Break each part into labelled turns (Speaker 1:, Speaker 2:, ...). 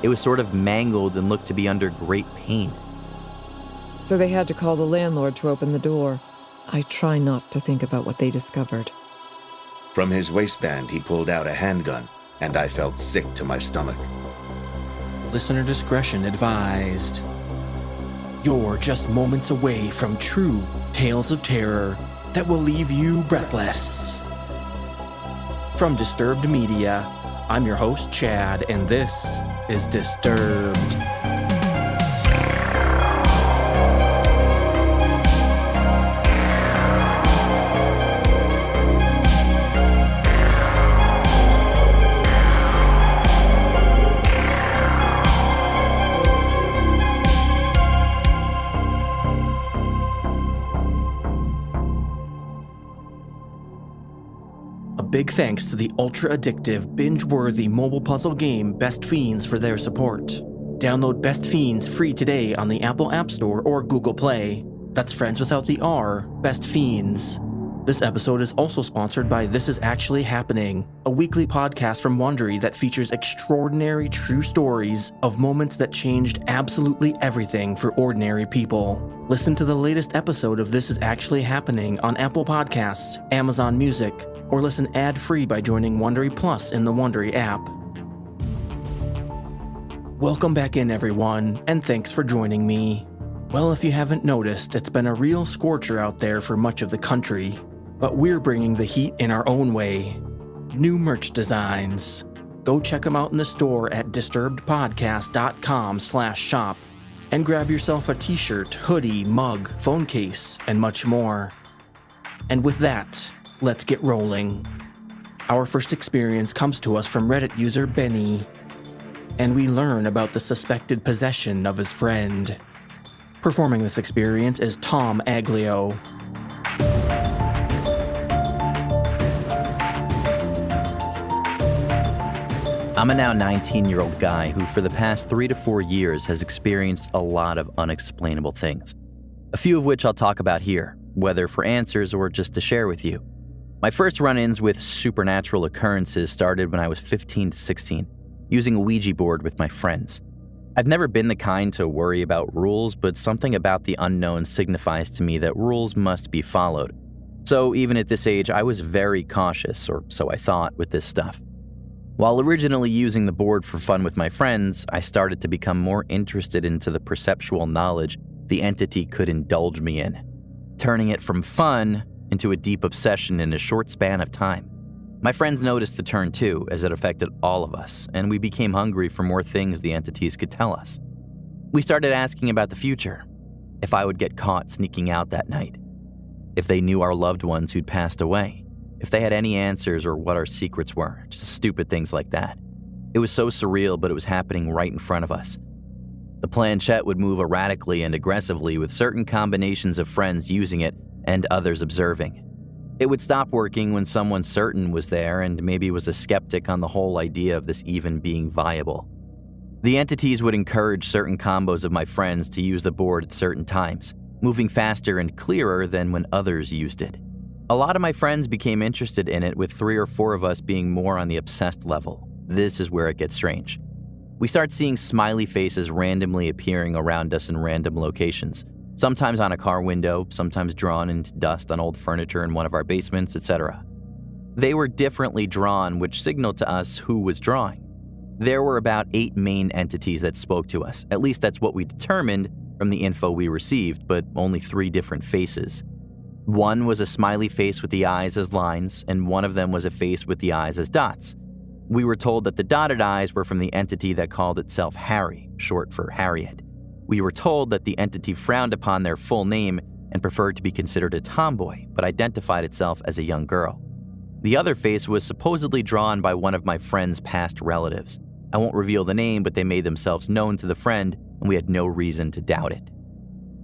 Speaker 1: It was sort of mangled and looked to be under great pain.
Speaker 2: So they had to call the landlord to open the door. I try not to think about what they discovered.
Speaker 3: From his waistband, he pulled out a handgun, and I felt sick to my stomach.
Speaker 4: Listener discretion advised. You're just moments away from true tales of terror that will leave you breathless. From Disturbed Media, I'm your host, Chad, and this is Disturbed. Big thanks to the ultra-addictive, binge-worthy mobile puzzle game Best Fiends for their support. Download Best Fiends free today on the Apple App Store or Google Play. That's friends without the R, Best Fiends. This episode is also sponsored by This Is Actually Happening, a weekly podcast from Wondery that features extraordinary true stories of moments that changed absolutely everything for ordinary people. Listen to the latest episode of This Is Actually Happening on Apple Podcasts, Amazon Music, or listen ad-free by joining Wondery Plus in the Wondery app. Welcome back in, everyone, and thanks for joining me. Well, if you haven't noticed, it's been a real scorcher out there for much of the country, but we're bringing the heat in our own way. New merch designs. Go check them out in the store at disturbedpodcast.com/shop and grab yourself a t-shirt, hoodie, mug, phone case, and much more. And with that, let's get rolling. Our first experience comes to us from Reddit user Benny, and we learn about the suspected possession of his friend. Performing this experience is Tom Aglio.
Speaker 1: I'm a now 19-year-old guy who for the past 3 to 4 years has experienced a lot of unexplainable things. A few of which I'll talk about here, whether for answers or just to share with you. My first run-ins with supernatural occurrences started when I was 15 to 16, using a Ouija board with my friends. I've never been the kind to worry about rules, but something about the unknown signifies to me that rules must be followed. So even at this age, I was very cautious, or so I thought, with this stuff. While originally using the board for fun with my friends, I started to become more interested into the perceptual knowledge the entity could indulge me in, turning it from fun into a deep obsession in a short span of time. My friends noticed the turn too, as it affected all of us, and we became hungry for more things the entities could tell us. We started asking about the future, if I would get caught sneaking out that night, if they knew our loved ones who'd passed away, if they had any answers or what our secrets were, just stupid things like that. It was so surreal, but it was happening right in front of us. The planchette would move erratically and aggressively with certain combinations of friends using it and others observing. It would stop working when someone certain was there and maybe was a skeptic on the whole idea of this even being viable. The entities would encourage certain combos of my friends to use the board at certain times, moving faster and clearer than when others used it. A lot of my friends became interested in it, with 3 or 4 of us being more on the obsessed level. This is where it gets strange. We start seeing smiley faces randomly appearing around us in random locations, sometimes on a car window, sometimes drawn into dust on old furniture in one of our basements, etc. They were differently drawn, which signaled to us who was drawing. There were about 8 main entities that spoke to us, at least that's what we determined from the info we received, but only 3 different faces. One was a smiley face with the eyes as lines, and one of them was a face with the eyes as dots. We were told that the dotted eyes were from the entity that called itself Harry, short for Harriet. We were told that the entity frowned upon their full name and preferred to be considered a tomboy, but identified itself as a young girl. The other face was supposedly drawn by one of my friend's past relatives. I won't reveal the name, but they made themselves known to the friend, and we had no reason to doubt it.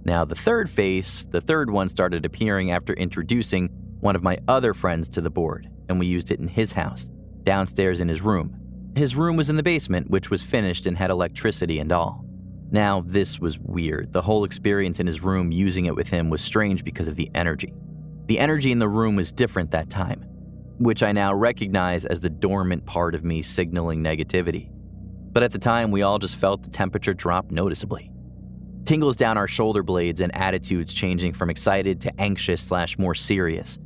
Speaker 1: Now, the third face, the third one started appearing after introducing one of my other friends to the board, and we used it in his house, downstairs in his room. His room was in the basement, which was finished and had electricity and all. Now, this was weird. The whole experience in his room using it with him was strange because of the energy. The energy in the room was different that time, which I now recognize as the dormant part of me signaling negativity. but at the time we all just felt the temperature drop noticeably. Tingles down our shoulder blades and attitudes changing from excited to anxious / more serious.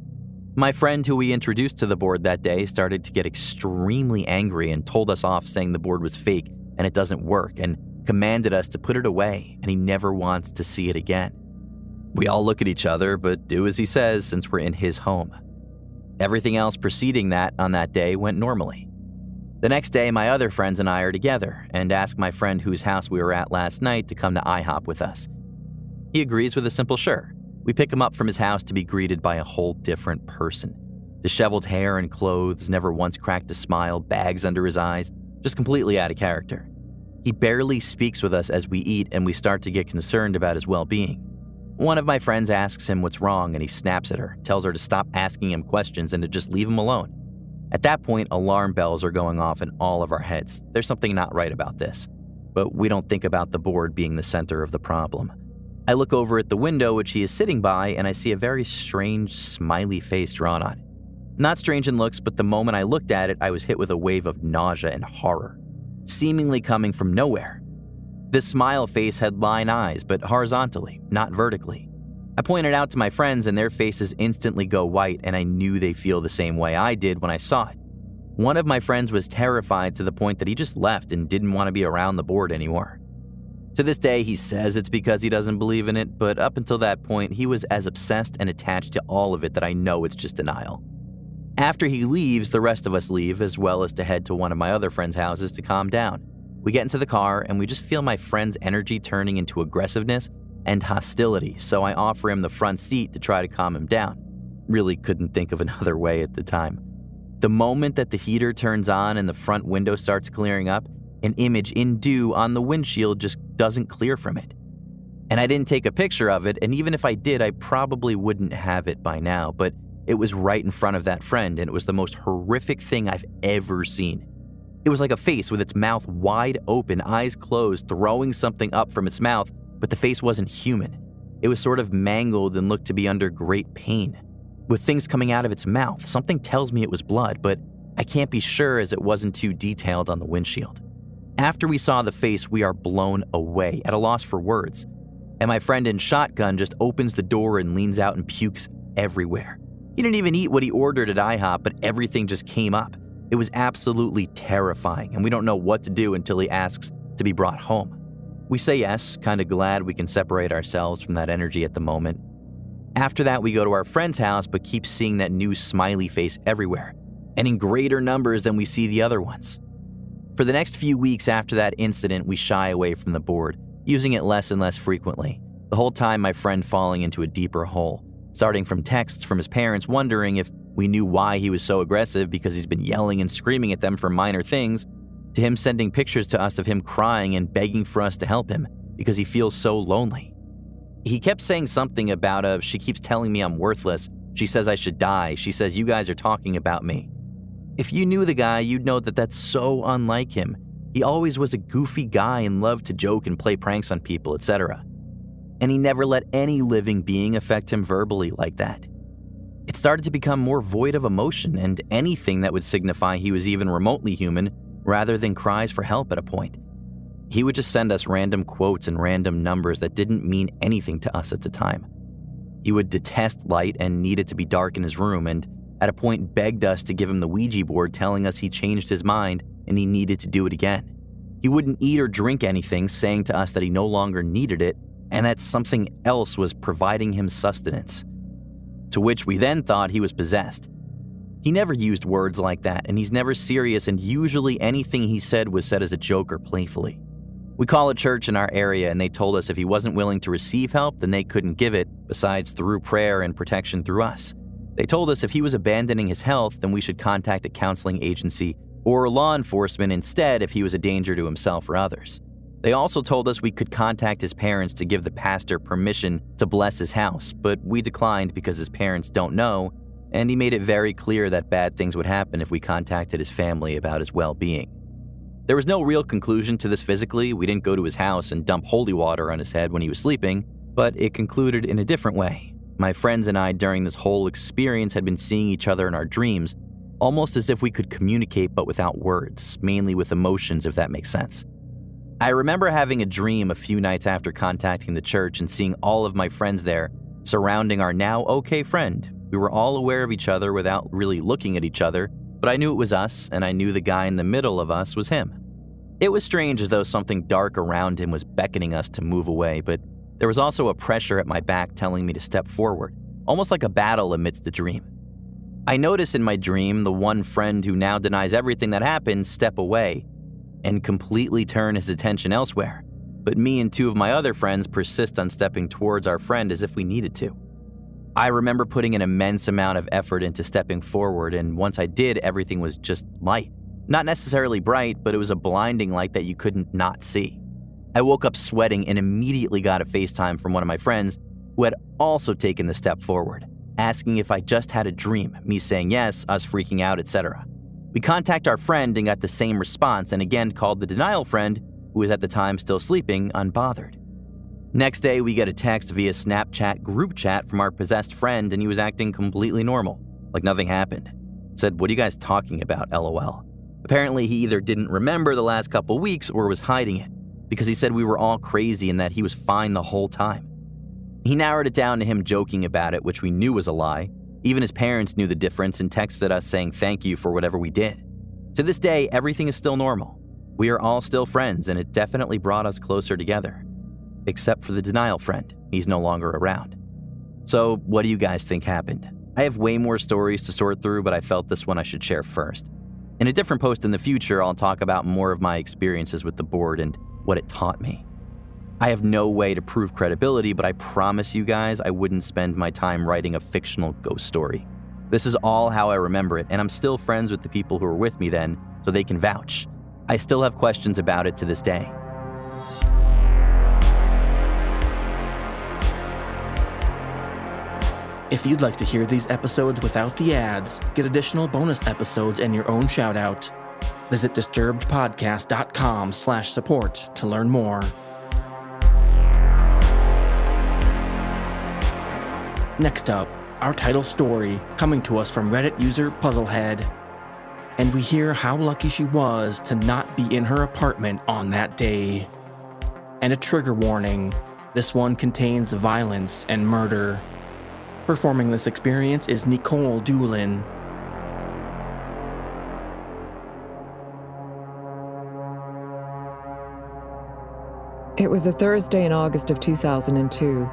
Speaker 1: My friend who we introduced to the board that day started to get extremely angry and told us off saying the board was fake and it doesn't work, and commanded us to put it away and he never wants to see it again. We all look at each other but do as he says since we're in his home. Everything else preceding that on that day went normally. The next day, my other friends and I are together and ask my friend whose house we were at last night to come to IHOP with us. He agrees with a simple sure. We pick him up from his house to be greeted by a whole different person. Disheveled hair and clothes, never once cracked a smile, bags under his eyes, just completely out of character. He barely speaks with us as we eat and we start to get concerned about his well-being. One of my friends asks him what's wrong and he snaps at her, tells her to stop asking him questions and to just leave him alone. At that point, alarm bells are going off in all of our heads. There's something not right about this. But we don't think about the board being the center of the problem. I look over at the window which he is sitting by and I see a very strange, smiley face drawn on it. Not strange in looks, but the moment I looked at it, I was hit with a wave of nausea and horror, seemingly coming from nowhere. This smile face had line eyes, but horizontally, not vertically. I pointed out to my friends and their faces instantly go white, and I knew they feel the same way I did when I saw it. One of my friends was terrified to the point that he just left and didn't want to be around the board anymore. To this day, he says it's because he doesn't believe in it, but up until that point, he was as obsessed and attached to all of it that I know it's just denial. After he leaves, the rest of us leave, as well as to head to one of my other friends' houses to calm down. We get into the car, and we just feel my friend's energy turning into aggressiveness and hostility, so I offer him the front seat to try to calm him down. Really couldn't think of another way at the time. The moment that the heater turns on and the front window starts clearing up, an image in dew on the windshield just doesn't clear from it. And I didn't take a picture of it, and even if I did, I probably wouldn't have it by now, but it was right in front of that friend, and it was the most horrific thing I've ever seen. It was like a face with its mouth wide open, eyes closed, throwing something up from its mouth, but the face wasn't human. It was sort of mangled and looked to be under great pain. With things coming out of its mouth, something tells me it was blood, but I can't be sure as it wasn't too detailed on the windshield. After we saw the face, we are blown away, at a loss for words. And my friend in shotgun just opens the door and leans out and pukes everywhere. He didn't even eat what he ordered at IHOP, but everything just came up. It was absolutely terrifying, and we don't know what to do until he asks to be brought home. We say yes, kind of glad we can separate ourselves from that energy at the moment. After that, we go to our friend's house, but keep seeing that new smiley face everywhere, and in greater numbers than we see the other ones. For the next few weeks after that incident, we shy away from the board, using it less and less frequently, the whole time my friend falling into a deeper hole, starting from texts from his parents wondering if we knew why he was so aggressive because he's been yelling and screaming at them for minor things, to him sending pictures to us of him crying and begging for us to help him because he feels so lonely. He kept saying something about she keeps telling me I'm worthless, she says I should die, she says you guys are talking about me. If you knew the guy, you'd know that that's so unlike him. He always was a goofy guy and loved to joke and play pranks on people, etc. And he never let any living being affect him verbally like that. It started to become more void of emotion and anything that would signify he was even remotely human rather than cries for help at a point. He would just send us random quotes and random numbers that didn't mean anything to us at the time. He would detest light and needed to be dark in his room, and at a point begged us to give him the Ouija board, telling us he changed his mind and he needed to do it again. He wouldn't eat or drink anything, saying to us that he no longer needed it and that something else was providing him sustenance. To which we then thought he was possessed. He never used words like that, and he's never serious, and usually anything he said was said as a joke or playfully. We call a church in our area, and they told us if he wasn't willing to receive help, then they couldn't give it, besides through prayer and protection through us. They told us if he was abandoning his health, then we should contact a counseling agency or law enforcement instead if he was a danger to himself or others. They also told us we could contact his parents to give the pastor permission to bless his house, but we declined because his parents don't know, and he made it very clear that bad things would happen if we contacted his family about his well-being. There was no real conclusion to this physically. We didn't go to his house and dump holy water on his head when he was sleeping, but it concluded in a different way. My friends and I during this whole experience had been seeing each other in our dreams, almost as if we could communicate but without words, mainly with emotions, if that makes sense. I remember having a dream a few nights after contacting the church and seeing all of my friends there surrounding our now okay friend. We were all aware of each other without really looking at each other, but I knew it was us, and I knew the guy in the middle of us was him. It was strange, as though something dark around him was beckoning us to move away, but there was also a pressure at my back telling me to step forward, almost like a battle amidst the dream. I notice in my dream the one friend who now denies everything that happened step away and completely turn his attention elsewhere, but me and two of my other friends persist on stepping towards our friend as if we needed to. I remember putting an immense amount of effort into stepping forward, and once I did, everything was just light. Not necessarily bright, but it was a blinding light that you couldn't not see. I woke up sweating and immediately got a FaceTime from one of my friends who had also taken the step forward, asking if I just had a dream, me saying yes, us freaking out, etc. We contact our friend and got the same response, and again called the denial friend, who was at the time still sleeping, unbothered. Next day, we get a text via Snapchat group chat from our possessed friend, and he was acting completely normal, like nothing happened. Said, "What are you guys talking about, LOL?" Apparently, he either didn't remember the last couple weeks or was hiding it, because he said we were all crazy and that he was fine the whole time. He narrowed it down to him joking about it, which we knew was a lie. Even his parents knew the difference and texted us saying thank you for whatever we did. To this day, everything is still normal. We are all still friends, and it definitely brought us closer together. Except for the denial friend. He's no longer around. So, what do you guys think happened? I have way more stories to sort through, but I felt this one I should share first. In a different post in the future, I'll talk about more of my experiences with the board and what it taught me. I have no way to prove credibility, but I promise you guys I wouldn't spend my time writing a fictional ghost story. This is all how I remember it, and I'm still friends with the people who were with me then, so they can vouch. I still have questions about it to this day.
Speaker 4: If you'd like to hear these episodes without the ads, get additional bonus episodes and your own shout-out, visit disturbedpodcast.com/support to learn more. Next up, our title story, coming to us from Reddit user Puzzlehead. And we hear how lucky she was to not be in her apartment on that day. And a trigger warning, this one contains violence and murder. Performing this experience is Nikolle Doolin.
Speaker 2: It was a Thursday in August of 2002.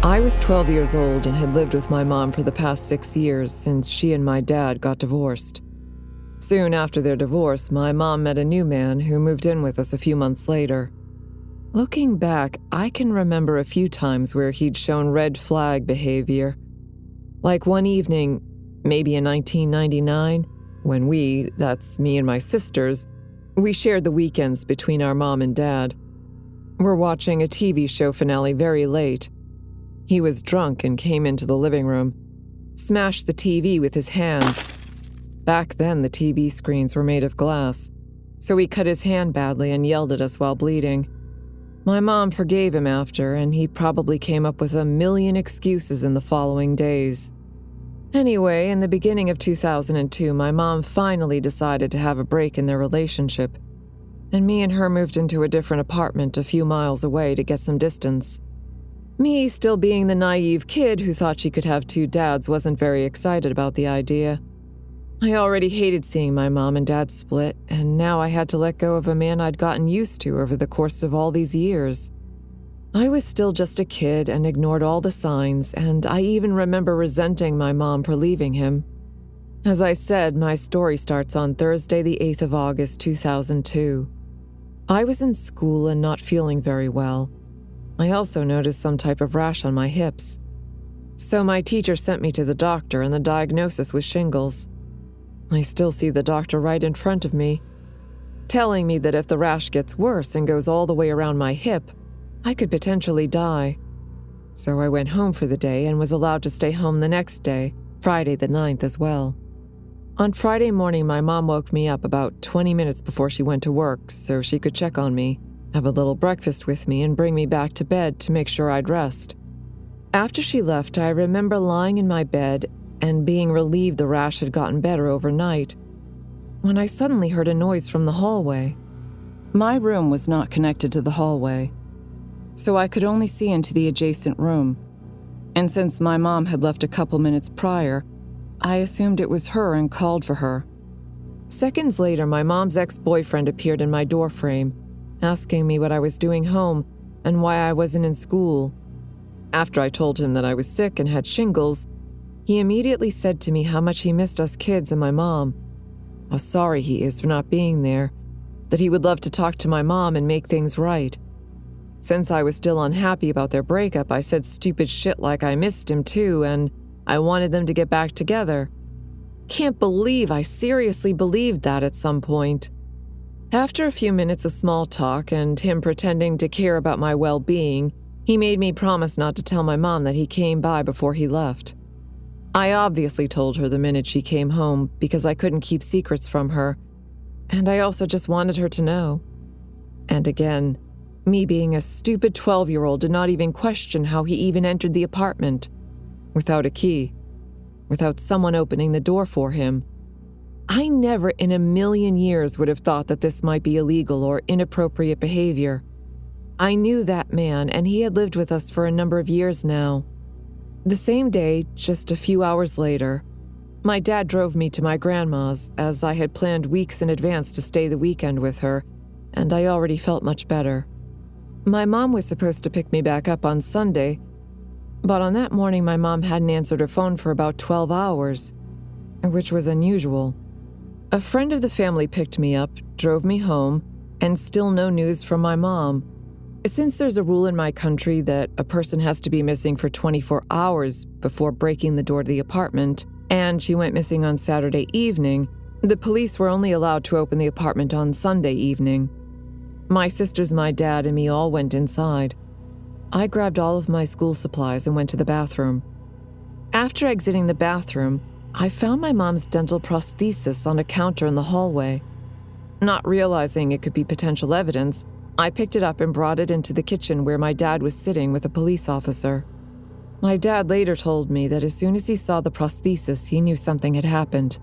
Speaker 2: I was 12 years old and had lived with my mom for the past 6 years since she and my dad got divorced. Soon after their divorce, my mom met a new man who moved in with us a few months later. Looking back, I can remember a few times where he'd shown red flag behavior. Like one evening, maybe in 1999, when that's me and my sisters, we shared the weekends between our mom and dad. We're watching a TV show finale very late. He was drunk and came into the living room, smashed the TV with his hands. Back then, the TV screens were made of glass, so he cut his hand badly and yelled at us while bleeding. My mom forgave him after, and he probably came up with a million excuses in the following days. Anyway, in the beginning of 2002, my mom finally decided to have a break in their relationship, and me and her moved into a different apartment a few miles away to get some distance. Me, still being the naive kid who thought she could have two dads, wasn't very excited about the idea. I already hated seeing my mom and dad split, and now I had to let go of a man I'd gotten used to over the course of all these years. I was still just a kid and ignored all the signs, and I even remember resenting my mom for leaving him. As I said, my story starts on Thursday, the 8th of August, 2002. I was in school and not feeling very well. I also noticed some type of rash on my hips. So my teacher sent me to the doctor, and the diagnosis was shingles. I still see the doctor right in front of me, telling me that if the rash gets worse and goes all the way around my hip, I could potentially die. So I went home for the day and was allowed to stay home the next day, Friday the 9th as well. On Friday morning, my mom woke me up about 20 minutes before she went to work so she could check on me, have a little breakfast with me, and bring me back to bed to make sure I'd rest. After she left, I remember lying in my bed and being relieved the rash had gotten better overnight, when I suddenly heard a noise from the hallway. My room was not connected to the hallway, so I could only see into the adjacent room. And since my mom had left a couple minutes prior, I assumed it was her and called for her. Seconds later, my mom's ex-boyfriend appeared in my doorframe, asking me what I was doing home and why I wasn't in school. After I told him that I was sick and had shingles, he immediately said to me how much he missed us kids and my mom, how sorry he is for not being there, that he would love to talk to my mom and make things right. Since I was still unhappy about their breakup, I said stupid shit like I missed him too and I wanted them to get back together. Can't believe I seriously believed that at some point. After a few minutes of small talk and him pretending to care about my well-being, he made me promise not to tell my mom that he came by before he left. I obviously told her the minute she came home because I couldn't keep secrets from her, and I also just wanted her to know. And again, me being a stupid 12-year-old did not even question how he even entered the apartment. Without a key. Without someone opening the door for him. I never in a million years would have thought that this might be illegal or inappropriate behavior. I knew that man, and he had lived with us for a number of years now. The same day, just a few hours later, my dad drove me to my grandma's, as I had planned weeks in advance to stay the weekend with her, and I already felt much better. My mom was supposed to pick me back up on Sunday, but on that morning my mom hadn't answered her phone for about 12 hours, which was unusual. A friend of the family picked me up, drove me home, and still no news from my mom. Since there's a rule in my country that a person has to be missing for 24 hours before breaking the door to the apartment, and she went missing on Saturday evening, the police were only allowed to open the apartment on Sunday evening. My sisters, my dad, and me all went inside. I grabbed all of my school supplies and went to the bathroom. After exiting the bathroom, I found my mom's dental prosthesis on a counter in the hallway. Not realizing it could be potential evidence, I picked it up and brought it into the kitchen where my dad was sitting with a police officer. My dad later told me that as soon as he saw the prosthesis, he knew something had happened.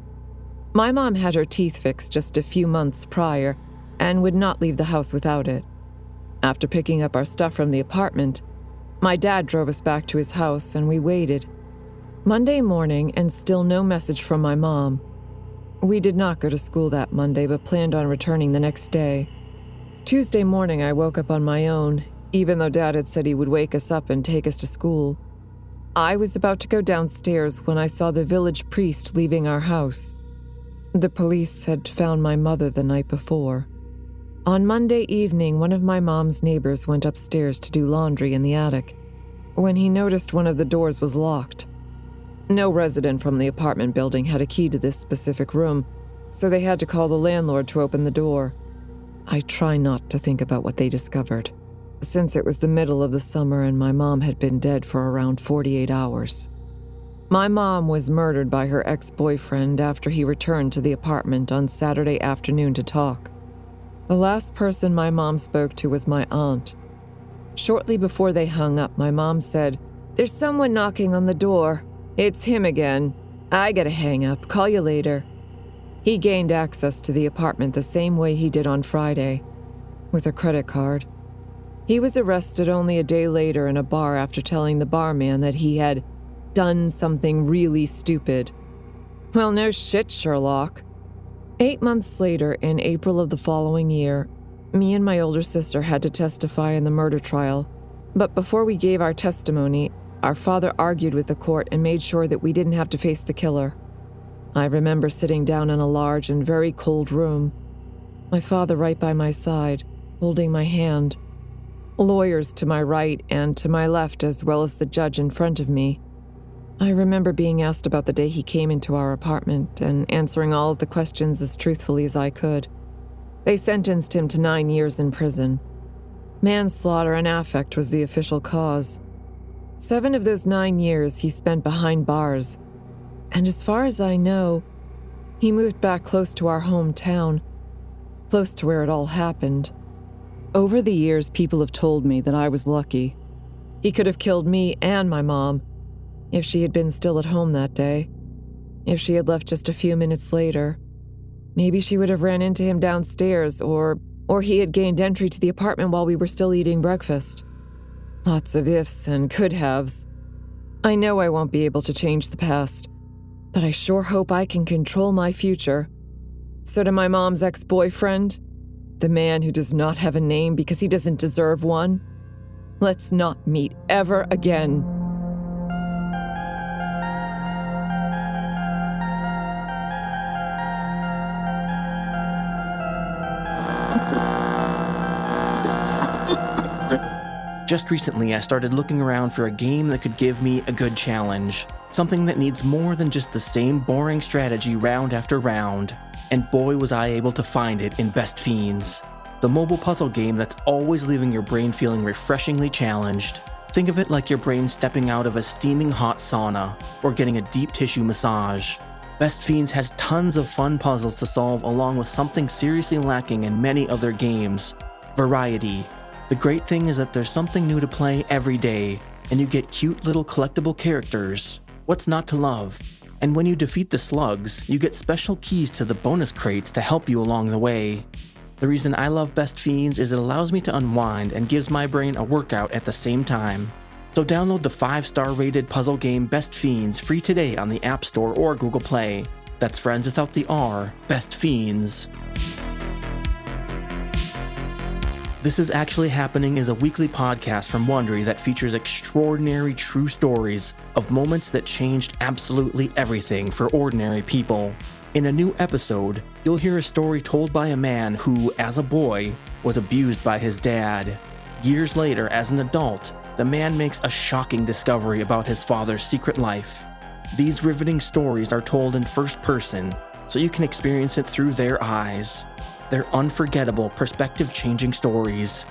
Speaker 2: My mom had her teeth fixed just a few months prior and would not leave the house without it. After picking up our stuff from the apartment, my dad drove us back to his house and we waited. Monday morning and still no message from my mom. We did not go to school that Monday but planned on returning the next day. Tuesday morning I woke up on my own, even though Dad had said he would wake us up and take us to school. I was about to go downstairs when I saw the village priest leaving our house. The police had found my mother the night before. On Monday evening, one of my mom's neighbors went upstairs to do laundry in the attic, when he noticed one of the doors was locked. No resident from the apartment building had a key to this specific room, so they had to call the landlord to open the door. I try not to think about what they discovered, since it was the middle of the summer and my mom had been dead for around 48 hours. My mom was murdered by her ex-boyfriend after he returned to the apartment on Saturday afternoon to talk. The last person my mom spoke to was my aunt. Shortly before they hung up, my mom said, "There's someone knocking on the door. It's him again. I gotta hang up. Call you later." He gained access to the apartment the same way he did on Friday, with a credit card. He was arrested only a day later in a bar after telling the barman that he had done something really stupid. Well, no shit, Sherlock. 8 months later, in April of the following year, me and my older sister had to testify in the murder trial. But before we gave our testimony, our father argued with the court and made sure that we didn't have to face the killer. I remember sitting down in a large and very cold room, my father right by my side, holding my hand, lawyers to my right and to my left, as well as the judge in front of me. I remember being asked about the day he came into our apartment and answering all of the questions as truthfully as I could. They sentenced him to 9 years in prison. Manslaughter and affect was the official cause. 7 of those 9 years he spent behind bars. And as far as I know, he moved back close to our hometown, close to where it all happened. Over the years, people have told me that I was lucky. He could have killed me and my mom if she had been still at home that day. If she had left just a few minutes later, maybe she would have ran into him downstairs, or he had gained entry to the apartment while we were still eating breakfast. Lots of ifs and could-haves. I know I won't be able to change the past, but I sure hope I can control my future. So to my mom's ex-boyfriend, the man who does not have a name because he doesn't deserve one, let's not meet ever again.
Speaker 4: Just recently, I started looking around for a game that could give me a good challenge. Something that needs more than just the same boring strategy round after round. And boy was I able to find it in Best Fiends. The mobile puzzle game that's always leaving your brain feeling refreshingly challenged. Think of it like your brain stepping out of a steaming hot sauna, or getting a deep tissue massage. Best Fiends has tons of fun puzzles to solve along with something seriously lacking in many other games: variety. The great thing is that there's something new to play every day, and you get cute little collectible characters. What's not to love? And when you defeat the slugs, you get special keys to the bonus crates to help you along the way. The reason I love Best Fiends is it allows me to unwind and gives my brain a workout at the same time. So download the 5-star rated puzzle game Best Fiends free today on the App Store or Google Play. That's friends without the R, Best Fiends. This Is Actually Happening is a weekly podcast from Wondery that features extraordinary true stories of moments that changed absolutely everything for ordinary people. In a new episode, you'll hear a story told by a man who, as a boy, was abused by his dad. Years later, as an adult, the man makes a shocking discovery about his father's secret life. These riveting stories are told in first person, so you can experience it through their eyes. They're unforgettable, perspective-changing stories.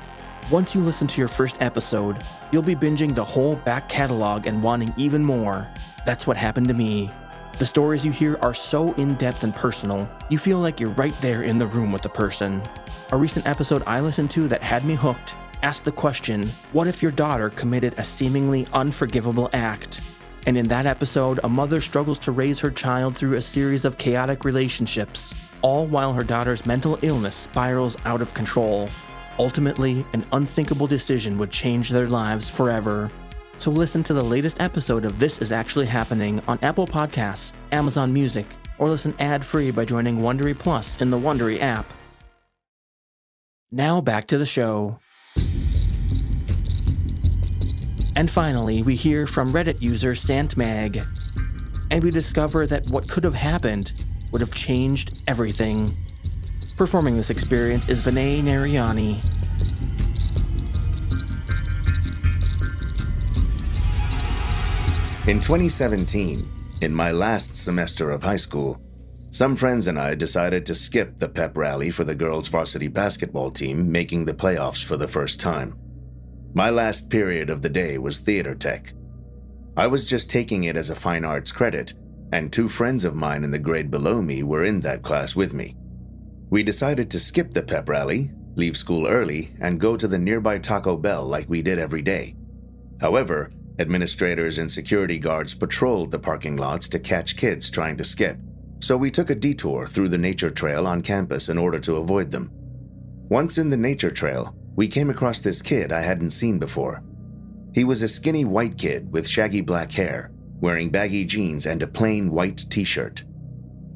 Speaker 4: Once you listen to your first episode, you'll be binging the whole back catalog and wanting even more. That's what happened to me. The stories you hear are so in-depth and personal, you feel like you're right there in the room with the person. A recent episode I listened to that had me hooked asked the question, what if your daughter committed a seemingly unforgivable act? And in that episode, a mother struggles to raise her child through a series of chaotic relationships, all while her daughter's mental illness spirals out of control. Ultimately, an unthinkable decision would change their lives forever. So listen to the latest episode of This Is Actually Happening on Apple Podcasts, Amazon Music, or listen ad-free by joining Wondery Plus in the Wondery app. Now back to the show. And finally, we hear from Reddit user SantMag, and we discover that what could have happened would have changed everything. Performing this experience is Vinay Nariani.
Speaker 3: In 2017, in my last semester of high school, some friends and I decided to skip the pep rally for the girls' varsity basketball team making the playoffs for the first time. My last period of the day was theater tech. I was just taking it as a fine arts credit, and 2 friends of mine in the grade below me were in that class with me. We decided to skip the pep rally, leave school early, and go to the nearby Taco Bell like we did every day. However, administrators and security guards patrolled the parking lots to catch kids trying to skip, so we took a detour through the nature trail on campus in order to avoid them. Once in the nature trail, we came across this kid I hadn't seen before. He was a skinny white kid with shaggy black hair, wearing baggy jeans and a plain white t-shirt.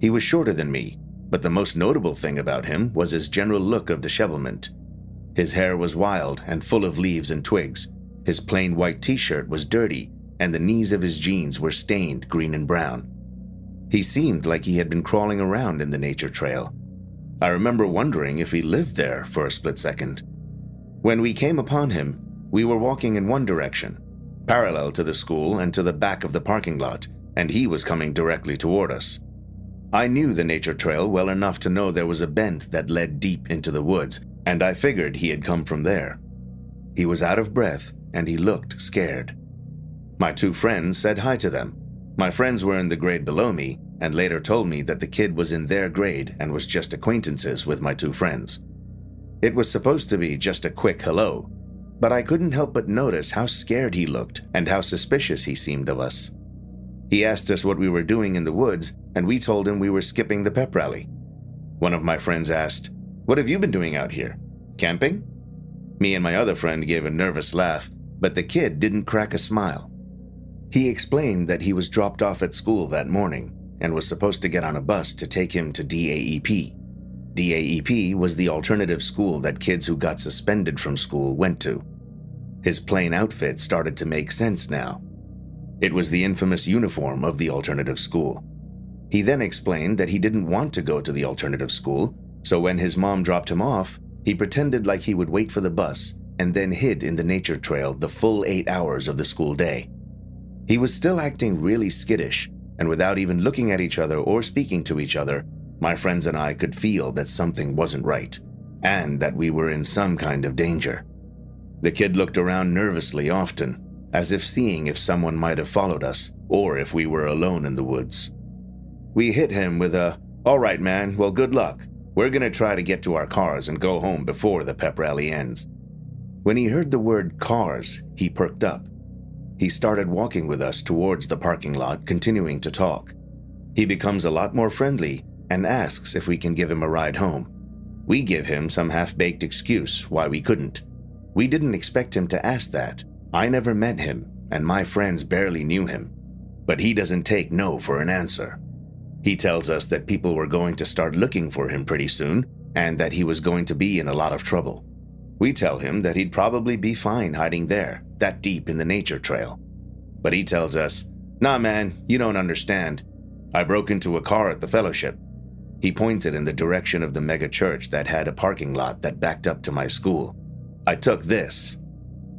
Speaker 3: He was shorter than me, but the most notable thing about him was his general look of dishevelment. His hair was wild and full of leaves and twigs. His plain white t-shirt was dirty, and the knees of his jeans were stained green and brown. He seemed like he had been crawling around in the nature trail. I remember wondering if he lived there for a split second. When we came upon him, we were walking in one direction, parallel to the school and to the back of the parking lot, and he was coming directly toward us. I knew the nature trail well enough to know there was a bend that led deep into the woods, and I figured he had come from there. He was out of breath, and he looked scared. My 2 friends said hi to them. My friends were in the grade below me, and later told me that the kid was in their grade and was just acquaintances with my 2 friends. It was supposed to be just a quick hello, but I couldn't help but notice how scared he looked and how suspicious he seemed of us. He asked us what we were doing in the woods, and we told him we were skipping the pep rally. One of my friends asked, "What have you been doing out here? Camping?" Me and my other friend gave a nervous laugh, but the kid didn't crack a smile. He explained that he was dropped off at school that morning and was supposed to get on a bus to take him to DAEP. DAEP was the alternative school that kids who got suspended from school went to. His plain outfit started to make sense now. It was the infamous uniform of the alternative school. He then explained that he didn't want to go to the alternative school, so when his mom dropped him off, he pretended like he would wait for the bus and then hid in the nature trail the full 8 hours of the school day. He was still acting really skittish, and without even looking at each other or speaking to each other, my friends and I could feel that something wasn't right, and that we were in some kind of danger. The kid looked around nervously often, as if seeing if someone might have followed us, or if we were alone in the woods. We hit him with a, "All right, man, well, good luck. We're gonna try to get to our cars and go home before the pep rally ends." When he heard the word cars, he perked up. He started walking with us towards the parking lot, continuing to talk. He becomes a lot more friendly and asks if we can give him a ride home. We give him some half-baked excuse why we couldn't. We didn't expect him to ask that. I never met him, and my friends barely knew him. But he doesn't take no for an answer. He tells us that people were going to start looking for him pretty soon, and that he was going to be in a lot of trouble. We tell him that he'd probably be fine hiding there, that deep in the nature trail. But he tells us, "Nah, man, you don't understand. I broke into a car at the fellowship." He pointed in the direction of the mega church that had a parking lot that backed up to my school. "I took this."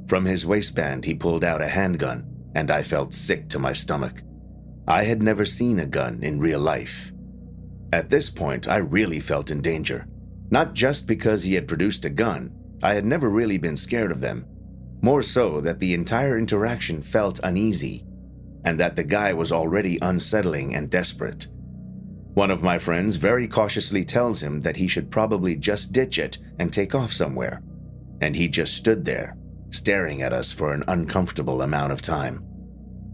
Speaker 3: From his waistband, he pulled out a handgun, and I felt sick to my stomach. I had never seen a gun in real life. At this point, I really felt in danger. Not just because he had produced a gun. I had never really been scared of them. More so that the entire interaction felt uneasy, and that the guy was already unsettling and desperate. One of my friends very cautiously tells him that he should probably just ditch it and take off somewhere. And he just stood there, staring at us for an uncomfortable amount of time.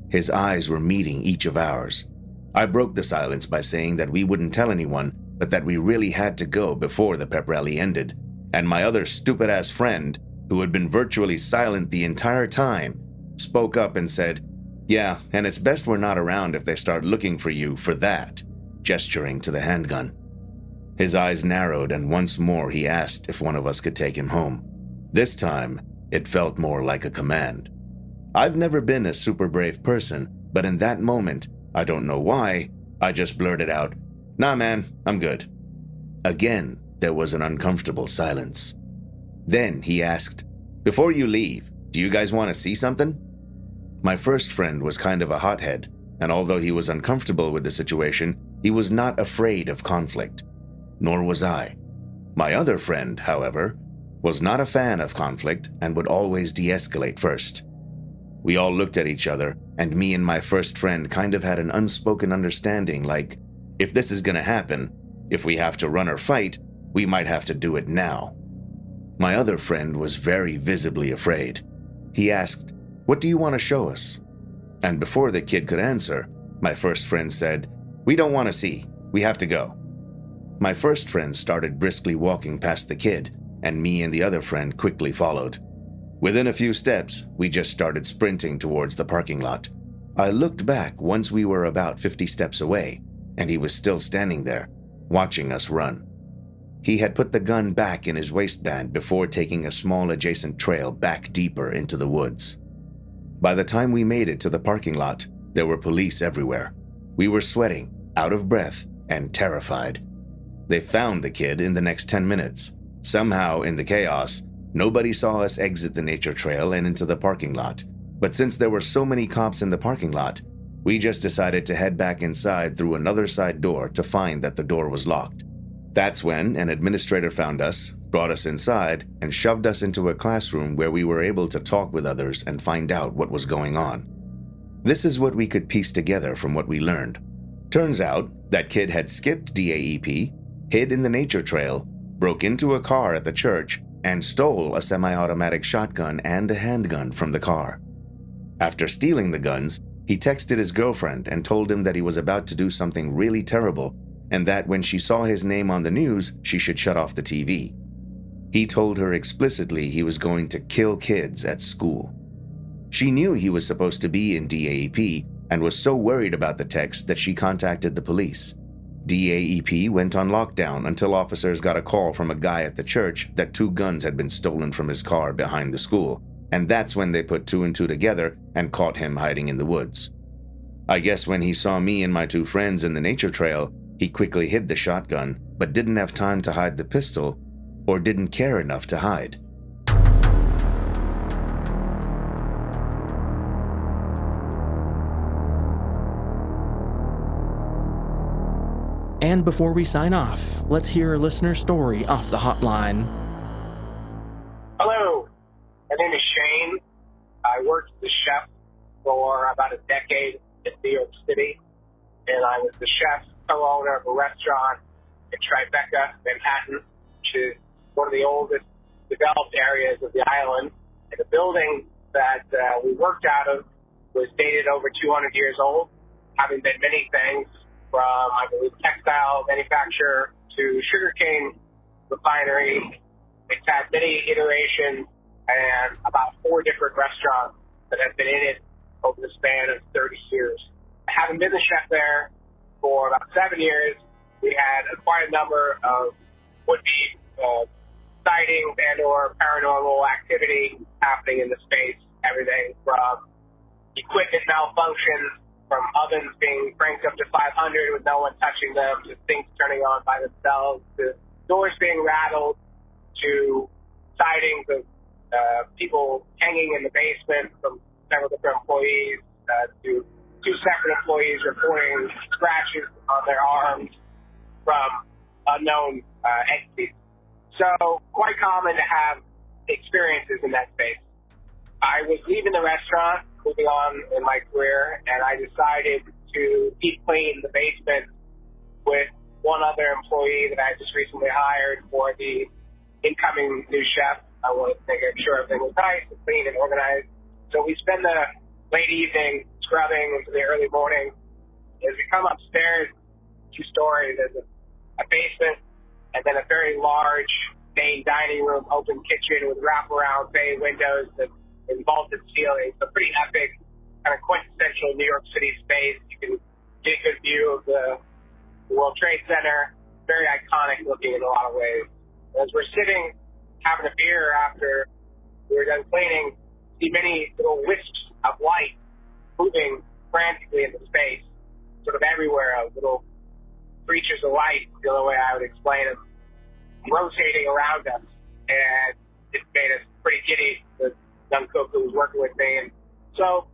Speaker 3: His eyes were meeting each of ours. I broke the silence by saying that we wouldn't tell anyone, but that we really had to go before the pep rally ended. And my other stupid-ass friend, who had been virtually silent the entire time, spoke up and said, "Yeah, and it's best we're not around if they start looking for you for that," gesturing to the handgun. His eyes narrowed, and once more he asked if one of us could take him home. This time, it felt more like a command. I've never been a super brave person, but in that moment, I don't know why, I just blurted out, "Nah, man, I'm good." Again, there was an uncomfortable silence. Then he asked, "Before you leave, do you guys want to see something?" My first friend was kind of a hothead, and although he was uncomfortable with the situation, he was not afraid of conflict. Nor was I. My other friend, however, was not a fan of conflict and would always de-escalate first. We all looked at each other, and me and my first friend kind of had an unspoken understanding like, if this is gonna happen, if we have to run or fight, we might have to do it now. My other friend was very visibly afraid. He asked, "What do you want to show us?" And before the kid could answer, my first friend said, "We don't want to see. We have to go." My first friend started briskly walking past the kid, and me and the other friend quickly followed. Within a few steps, we just started sprinting towards the parking lot. I looked back once we were about 50 steps away, and he was still standing there, watching us run. He had put the gun back in his waistband before taking a small adjacent trail back deeper into the woods. By the time we made it to the parking lot, there were police everywhere. We were sweating, out of breath, and terrified. They found the kid in the next 10 minutes. Somehow, in the chaos, nobody saw us exit the nature trail and into the parking lot. But since there were so many cops in the parking lot, we just decided to head back inside through another side door to find that the door was locked. That's when an administrator found us, brought us inside, and shoved us into a classroom where we were able to talk with others and find out what was going on. This is what we could piece together from what we learned. Turns out, that kid had skipped DAEP, hid in the nature trail, broke into a car at the church, and stole a semi-automatic shotgun and a handgun from the car. After stealing the guns, He texted his girlfriend and told him that he was about to do something really terrible and that when she saw his name on the news, she should shut off the TV. He told her explicitly he was going to kill kids at school. She knew he was supposed to be in DAEP and was so worried about the text that she contacted the police. DAEP went on lockdown until officers got a call from a guy at the church that 2 guns had been stolen from his car behind the school, and that's when they put 2 and 2 together and caught him hiding in the woods. I guess when he saw me and my 2 friends in the nature trail, he quickly hid the shotgun, but didn't have time to hide the pistol, or didn't care enough to hide.
Speaker 4: And before we sign off, let's hear a listener story off the hotline.
Speaker 5: Hello, my name is Shane. I worked as a chef for about a decade in New York City, and I was the chef, co-owner of a restaurant in Tribeca, Manhattan, which is one of the oldest developed areas of the island. And the building that we worked out of was dated over 200 years old, having been many things from, I believe, textile manufacturer to sugarcane refinery. It's had many iterations and about 4 different restaurants that have been in it over the span of 30 years. Having been the chef there for about 7 years, we had quite a number of would-be sightings and or paranormal activity happening in the space. Everything from equipment malfunctions, from ovens being cranked up to 500 with no one touching them, to things turning on by themselves, to doors being rattled, to sightings of people hanging in the basement from several different employees, to 2 separate employees reporting scratches on their arms from unknown entities. So quite common to have experiences in that space. I was leaving the restaurant, moving on in my career, and I decided to deep clean the basement with one other employee that I just recently hired for the incoming new chef. I wanted to make sure everything was nice and clean and organized. So we spend the late evening scrubbing into the early morning. As we come upstairs, 2 stories, there's a basement and then a very large main dining room, open kitchen with wraparound bay windows and vaulted ceilings. So pretty epic, kind of quintessential New York City space. You can get a good view of the World Trade Center. Very iconic looking in a lot of ways. As we're sitting having a beer after we were done cleaning, see many little wisps of light moving frantically in the space, sort of everywhere, little creatures of light, the only way I would explain them, rotating around us, and it made us pretty giddy, the young cook who was working with me. And so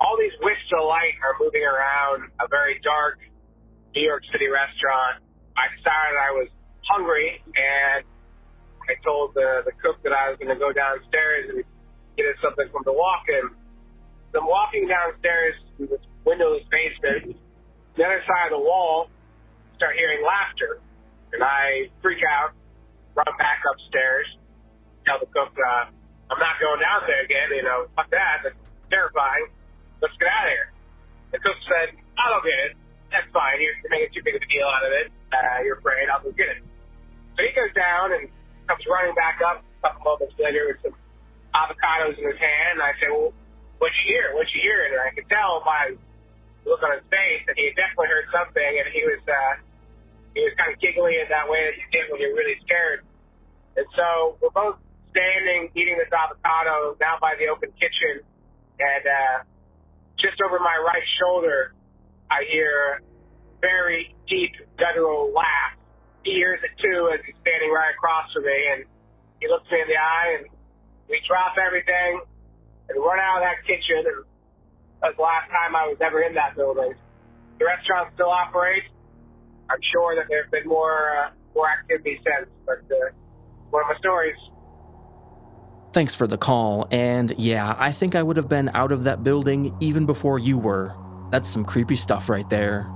Speaker 5: all these wisps of light are moving around a very dark New York City restaurant. I decided I was hungry, and I told the cook that I was going to go downstairs and get us something from the walk-in. So I'm walking downstairs to this windowless basement. The other side of the wall, start hearing laughter, and I freak out, run back upstairs, tell the cook, I'm not going down there again, fuck that, that's terrifying, let's get out of here. The cook said, I'll go get it, that's fine, you're making too big of a deal out of it, you're afraid, I'll go get it. So he goes down and comes running back up a couple moments later with some avocados in his hand, and I say, well, what'd you hear? And I could tell by the look on his face that he had definitely heard something, and he was kind of giggly in that way that you get when you're really scared. And so we're both standing, eating this avocado down by the open kitchen, and just over my right shoulder, I hear a very deep, guttural laugh. He hears it too as he's standing right across from me, and he looks me in the eye, and we drop everything and run out of that kitchen. And that's the last time I was ever in that building. The restaurant still operates. I'm sure that there have been more activity since, but one of my stories.
Speaker 4: Thanks for the call, and yeah, I think I would have been out of that building even before you were. That's some creepy stuff right there.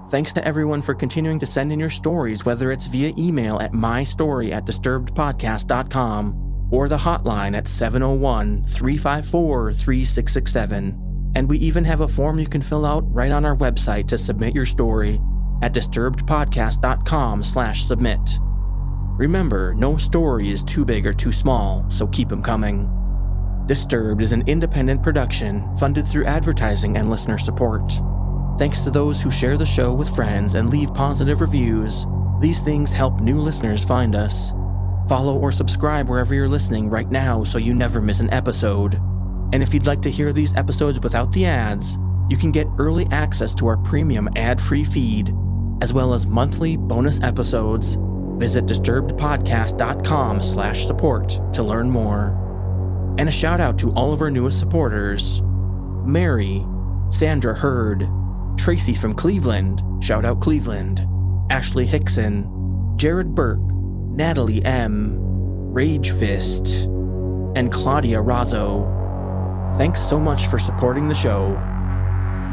Speaker 4: Thanks to everyone for continuing to send in your stories, whether it's via email at mystory@disturbedpodcast.com or the hotline at 701-354-3667. And we even have a form you can fill out right on our website to submit your story at disturbedpodcast.com/submit. Remember, no story is too big or too small, so keep them coming. Disturbed is an independent production funded through advertising and listener support. Thanks to those who share the show with friends and leave positive reviews. These things help new listeners find us. Follow or subscribe wherever you're listening right now so you never miss an episode. And if you'd like to hear these episodes without the ads, you can get early access to our premium ad-free feed, as well as monthly bonus episodes. Visit disturbedpodcast.com/support to learn more. And a shout out to all of our newest supporters: Mary, Sandra Hurd, Tracy from Cleveland, shout out Cleveland, Ashley Hickson, Jared Burke, Natalie M, Rage Fist, and Claudia Razzo. Thanks so much for supporting the show.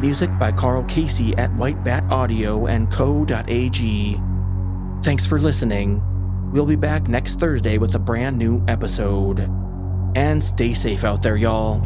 Speaker 4: Music by Carl Casey at White Bat Audio and Co.ag. Thanks for listening. We'll be back next Thursday with a brand new episode. And stay safe out there, y'all.